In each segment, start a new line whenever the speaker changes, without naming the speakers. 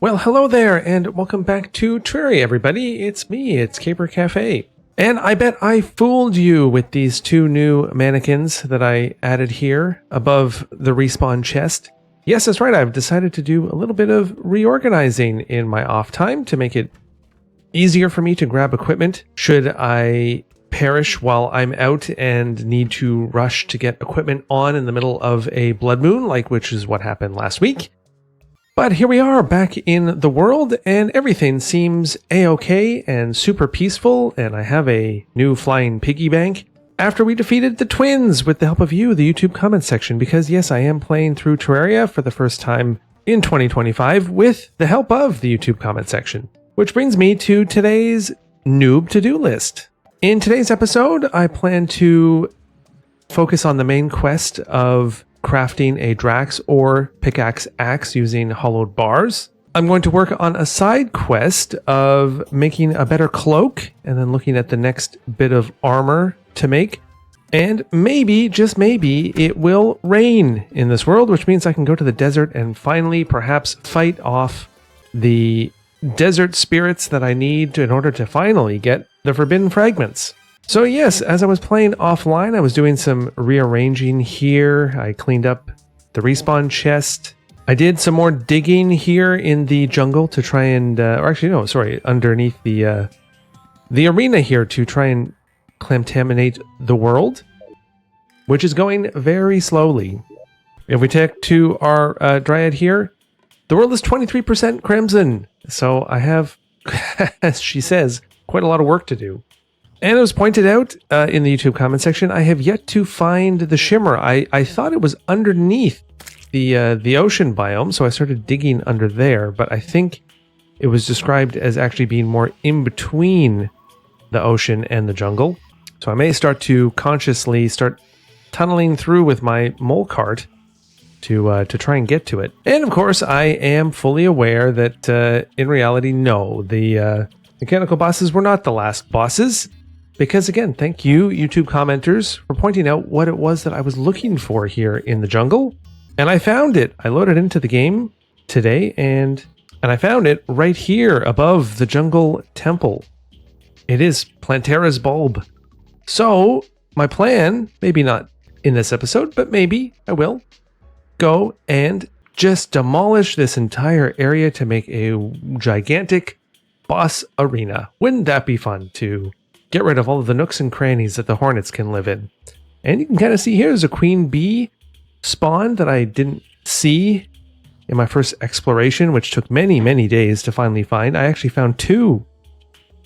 Well, hello there, and welcome back to Terraria, everybody. It's me, it's Caper Cafe. And I bet I fooled you with these two new mannequins that I added here above the respawn chest. Yes, that's right, I've decided to do a little bit of reorganizing in my off time to make it easier for me to grab equipment should I perish while I'm out and need to rush to get equipment on in the middle of a blood moon, which is what happened last week. But here we are back in the world and everything seems a-okay and super peaceful, and I have a new flying piggy bank after we defeated the twins with the help of you, the YouTube comment section, because yes, I am playing through Terraria for the first time in 2025 with the help of the YouTube comment section. Which brings me to today's noob to-do list. In today's episode, I plan to focus on the main quest of crafting a Drax or pickaxe axe using hollowed bars. I'm going to work on a side quest of making a better cloak and then looking at the next bit of armor to make. And maybe, just maybe, it will rain in this world, which means I can go to the desert and finally perhaps fight off the desert spirits that I need in order to finally get the forbidden fragments. So yes, as I was playing offline, I was doing some rearranging here. I cleaned up the respawn chest. I did some more digging here in the jungle to try and, underneath the arena here to try and contaminate the world, which is going very slowly. If we take to our dryad here, the world is 23% crimson. So I have, as she says, quite a lot of work to do. And it was pointed out in the YouTube comment section, I have yet to find the shimmer. I thought it was underneath the ocean biome, so I started digging under there, but I think it was described as actually being more in between the ocean and the jungle. So I may start to consciously start tunneling through with my mole cart to try and get to it. And of course, I am fully aware that in reality, no, the mechanical bosses were not the last bosses. Because again, thank you, YouTube commenters, for pointing out what it was that I was looking for here in the jungle. And I found it. I loaded into the game today, and I found it right here above the jungle temple. It is Plantera's bulb. So, my plan, maybe not in this episode, but maybe I will, go and just demolish this entire area to make a gigantic boss arena. Wouldn't that be fun to get rid of all of the nooks and crannies that the hornets can live in? And you can kind of see here there's a queen bee spawn that I didn't see in my first exploration, which took many, many days to finally find. I actually found two.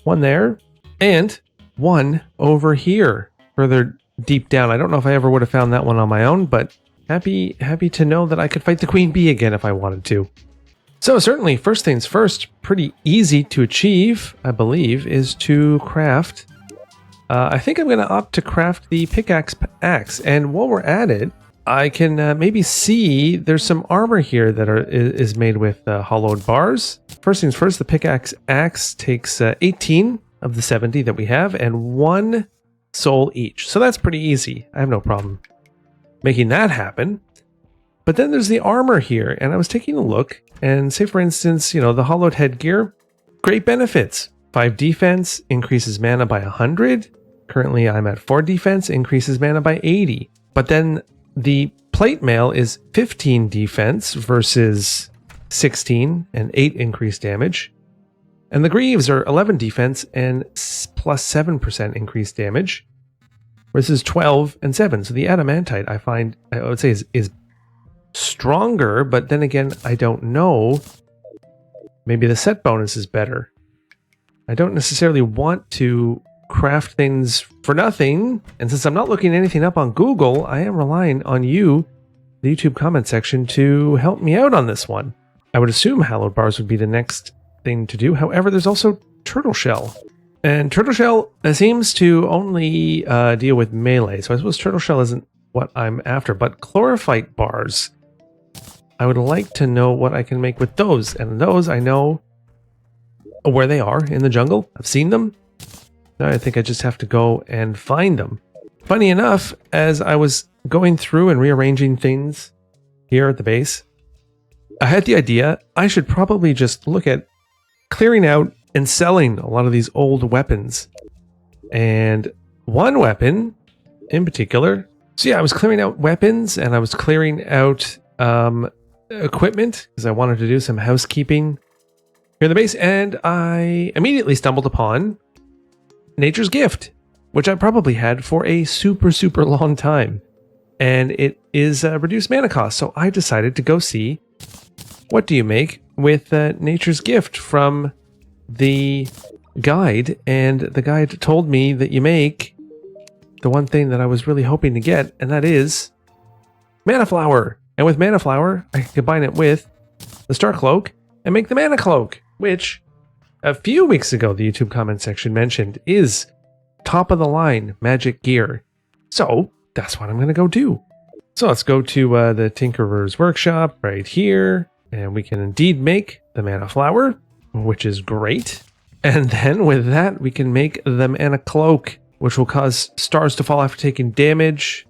One there and one over here further deep down. I don't know if I ever would have found that one on my own, but happy to know that I could fight the queen bee again if I wanted to. So certainly, first things first, pretty easy to achieve, I believe, is to craft. I think I'm going to opt to craft the pickaxe axe, and while we're at it, I can maybe see there's some armor here that is made with hollowed bars. First things first, the pickaxe axe takes 18 of the 70 that we have, and 1 soul each. So that's pretty easy. I have no problem making that happen. But then there's the armor here, and I was taking a look, and say for instance, the hollowed headgear, great benefits. 5 defense, increases mana by 100. Currently I'm at 4 defense, increases mana by 80. But then the plate mail is 15 defense versus 16 and 8 increased damage. And the greaves are 11 defense and plus 7% increased damage versus 12 and 7. So the adamantite I would say is stronger, but then again, I don't know. Maybe the set bonus is better. I don't necessarily want to craft things for nothing, and since I'm not looking anything up on Google, I am relying on you, the YouTube comment section, to help me out on this one. I would assume hallowed bars would be the next thing to do. However, there's also turtle shell, and turtle shell seems to only deal with melee, so I suppose turtle shell isn't what I'm after, but chlorophyte bars, I would like to know what I can make with those, and those I know where they are in the jungle. I've seen them. Now I think I just have to go and find them. Funny enough, as I was going through and rearranging things here at the base, I had the idea I should probably just look at clearing out and selling a lot of these old weapons. And one weapon in particular. So yeah, I was clearing out weapons and I was clearing out equipment because I wanted to do some housekeeping here in the base. And I immediately stumbled upon Nature's Gift, which I probably had for a super, super long time. And it is reduced mana cost. So I decided to go see what do you make with Nature's Gift from the guide. And the guide told me that you make the one thing that I was really hoping to get, and that is Mana Flower. And with Mana Flower, I can combine it with the Star Cloak and make the Mana Cloak, which a few weeks ago the YouTube comment section mentioned is top of the line magic gear. So that's what I'm going to go do. So let's go to the Tinkerer's Workshop right here, and we can indeed make the Mana Flower, which is great. And then with that, we can make the Mana Cloak, which will cause stars to fall after taking damage.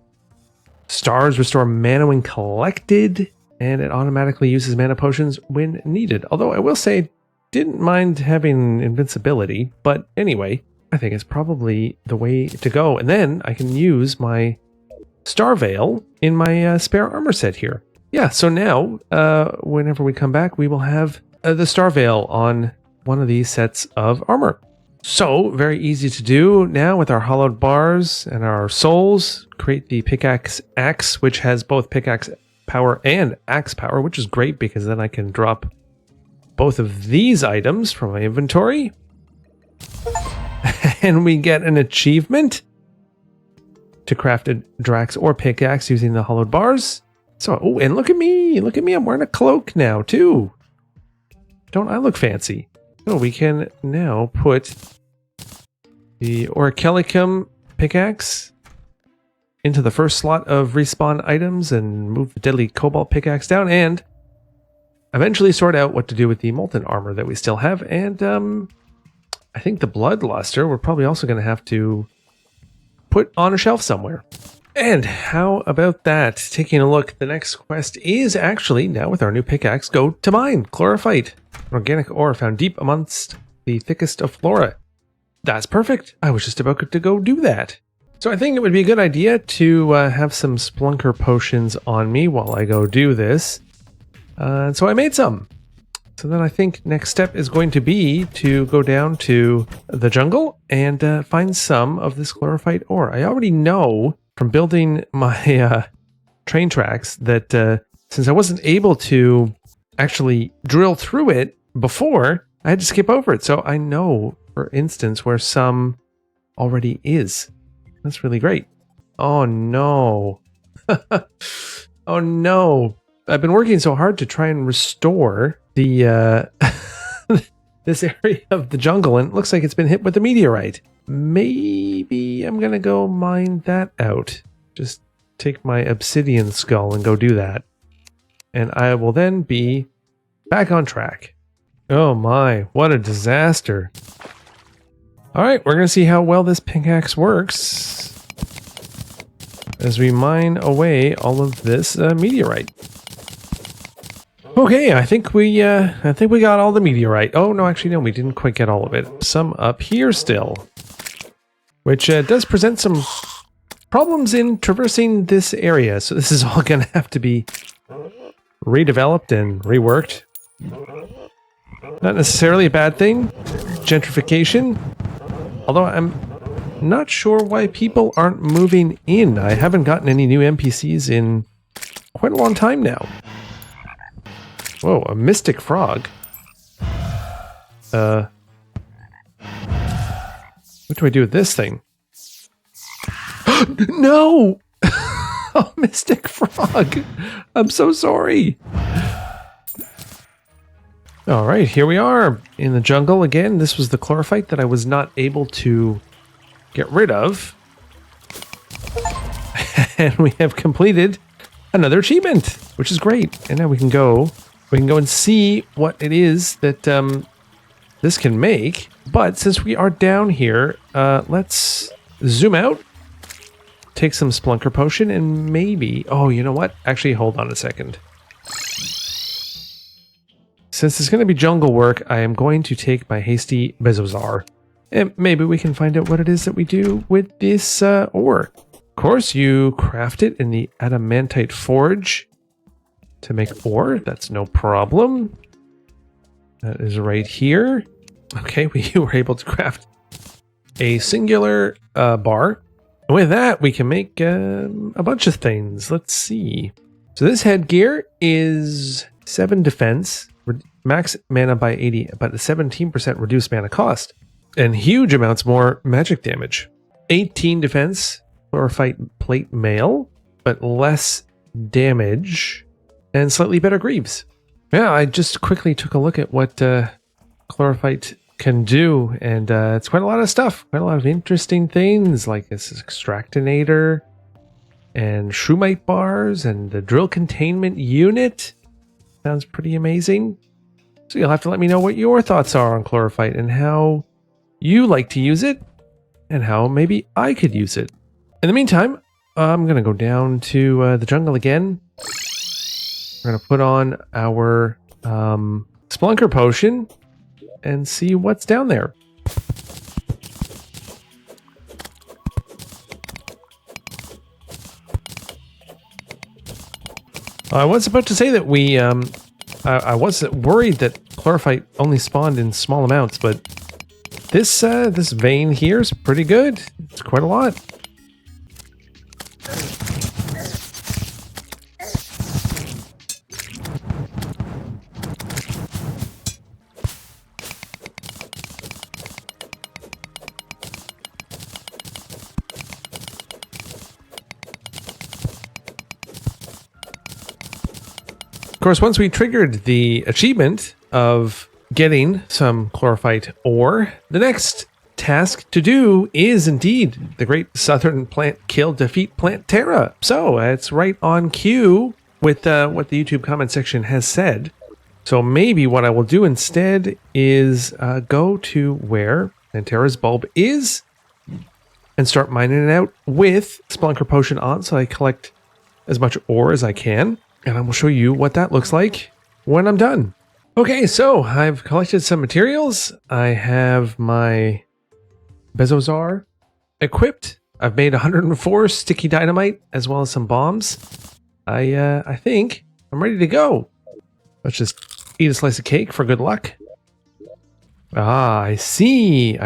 Stars restore mana when collected, and it automatically uses mana potions when needed. Although I will say, didn't mind having invincibility, but anyway, I think it's probably the way to go. And then I can use my Star Veil in my spare armor set here. Yeah, so now, whenever we come back, we will have the Star Veil on one of these sets of armor. So, very easy to do now with our hollowed bars and our souls. Create the pickaxe axe, which has both pickaxe power and axe power, which is great because then I can drop both of these items from my inventory. And we get an achievement to craft a Drax or pickaxe using the hollowed bars. So, oh, and look at me, I'm wearing a cloak now too. Don't I look fancy? So we can now put the Orichalcum pickaxe into the first slot of respawn items and move the Deadly Cobalt pickaxe down and eventually sort out what to do with the molten armor that we still have. And I think the Bloodluster we're probably also going to have to put on a shelf somewhere. And how about that? Taking a look, the next quest is actually, now with our new pickaxe, go to mine, Chlorophyte, an organic ore found deep amongst the thickest of flora. That's perfect. I was just about to go do that. So I think it would be a good idea to have some Splunker potions on me while I go do this. So I made some. So then I think next step is going to be to go down to the jungle and find some of this Chlorophyte ore. I already know from building my train tracks that since I wasn't able to actually drill through it before, I had to skip over it. So I know, for instance, where some already is. That's really great. Oh no. Oh no. I've been working so hard to try and restore the this area of the jungle, and it looks like it's been hit with a meteorite. Maybe I'm gonna go mine that out. Just take my obsidian skull and go do that. And I will then be back on track. Oh my, what a disaster. Alright, we're gonna see how well this pickaxe works as we mine away all of this meteorite. Okay, I think we got all the meteorite. Oh no, actually no, we didn't quite get all of it. Some up here still, which does present some problems in traversing this area. So this is all going to have to be redeveloped and reworked. Not necessarily a bad thing. Gentrification. Although I'm not sure why people aren't moving in. I haven't gotten any new NPCs in quite a long time now. Whoa, a mystic frog. What do I do with this thing? No! Oh, mystic frog. I'm so sorry. All right, here we are in the jungle again. This was the chlorophyte that I was not able to get rid of. And we have completed another achievement, which is great. And now we can go and see what it is that this can make. But since we are down here, let's zoom out, take some Splunker potion, and maybe... Oh, you know what? Actually, hold on a second. since it's going to be jungle work, I am going to take my hasty Bezozar. And maybe we can find out what it is that we do with this ore. Of course, you craft it in the adamantite forge to make ore. That's no problem. That is right here. Okay, we were able to craft a singular bar. And with that, we can make a bunch of things. Let's see. So this headgear is 7 defense, max mana by 80, but a 17% reduced mana cost. And huge amounts more magic damage. 18 defense, chlorophyte plate mail, but less damage and slightly better greaves. Yeah, I just quickly took a look at what chlorophyte can do, and it's quite a lot of stuff. Quite a lot of interesting things, like this extractinator and shroomite bars and the drill containment unit. Sounds pretty amazing. So you'll have to let me know what your thoughts are on chlorophyte and how you like to use it and how maybe I could use it. In the meantime, I'm going to go down to the jungle again. We're going to put on our Splunker potion and see what's down there. I was about to say that we, I was worried that chlorophyte only spawned in small amounts, but this vein here is pretty good. It's quite a lot. Of course, once we triggered the achievement of getting some chlorophyte ore, the next task to do is indeed the great southern plant kill defeat Plantera. So it's right on cue with what the YouTube comment section has said. So maybe what I will do instead is go to where Plantera's bulb is and start mining it out with Splunker potion on, so I collect as much ore as I can. And I will show you what that looks like when I'm done. Okay, so I've collected some materials. I have my Bezozar equipped. I've made 104 sticky dynamite as well as some bombs. I think I'm ready to go. Let's just eat a slice of cake for good luck. Ah, I see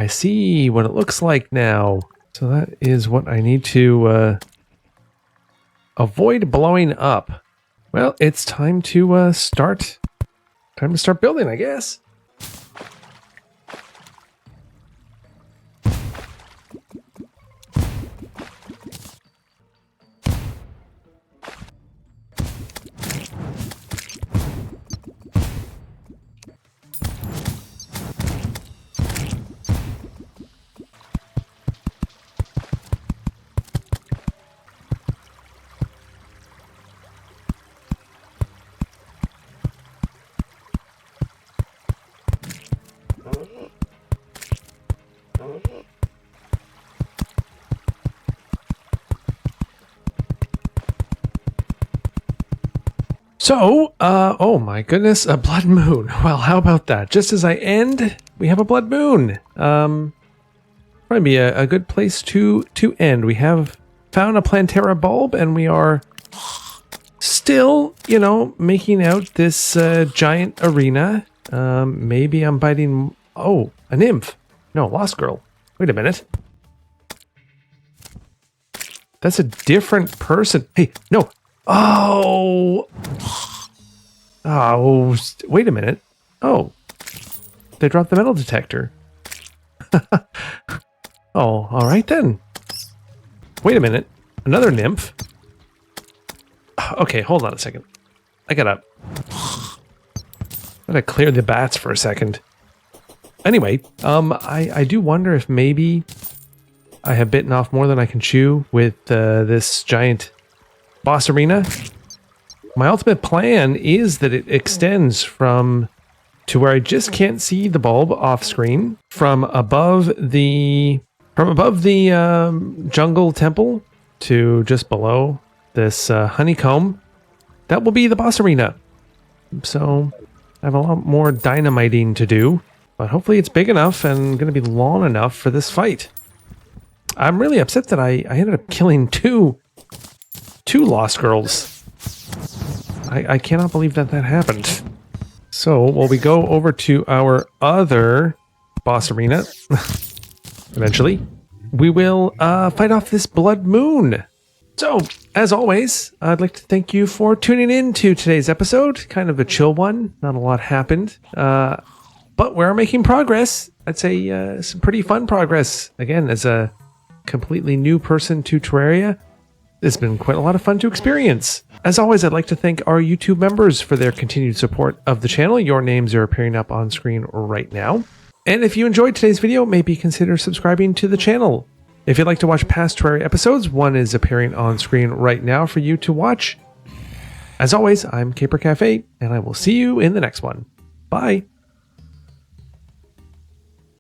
what it looks like now. So that is what I need to avoid blowing up. Well, it's time to start building, I guess. So, oh my goodness, a blood moon. Well, how about that? Just as I end, we have a blood moon. Probably be a good place to end. We have found a Plantera bulb, and we are still, you know, making out this giant arena. Maybe I'm biting... Oh, a nymph. No, lost girl. Wait a minute. That's a different person. Hey, no. Oh. Oh, wait a minute. Oh. They dropped the metal detector. Oh, all right then. Wait a minute. Another nymph. Okay, hold on a second. I gotta clear the bats for a second. Anyway, I do wonder if maybe I have bitten off more than I can chew with this giant boss arena. My ultimate plan is that it extends from to where I just can't see the bulb off screen, from above the jungle temple to just below this honeycomb. That will be the boss arena. So I have a lot more dynamiting to do, but hopefully it's big enough and going to be long enough for this fight. I'm really upset that I ended up killing two Lost Girls. I cannot believe that happened. So, while we go over to our other boss arena, eventually, we will fight off this Blood Moon. So, as always, I'd like to thank you for tuning in to today's episode. Kind of a chill one. Not a lot happened. But we're making progress. I'd say some pretty fun progress. Again, as a completely new person to Terraria, it's been quite a lot of fun to experience. As always, I'd like to thank our YouTube members for their continued support of the channel. Your names are appearing up on screen right now. And if you enjoyed today's video, maybe consider subscribing to the channel. If you'd like to watch past Terraria episodes, one is appearing on screen right now for you to watch. As always, I'm Caper Cafe, and I will see you in the next one. Bye!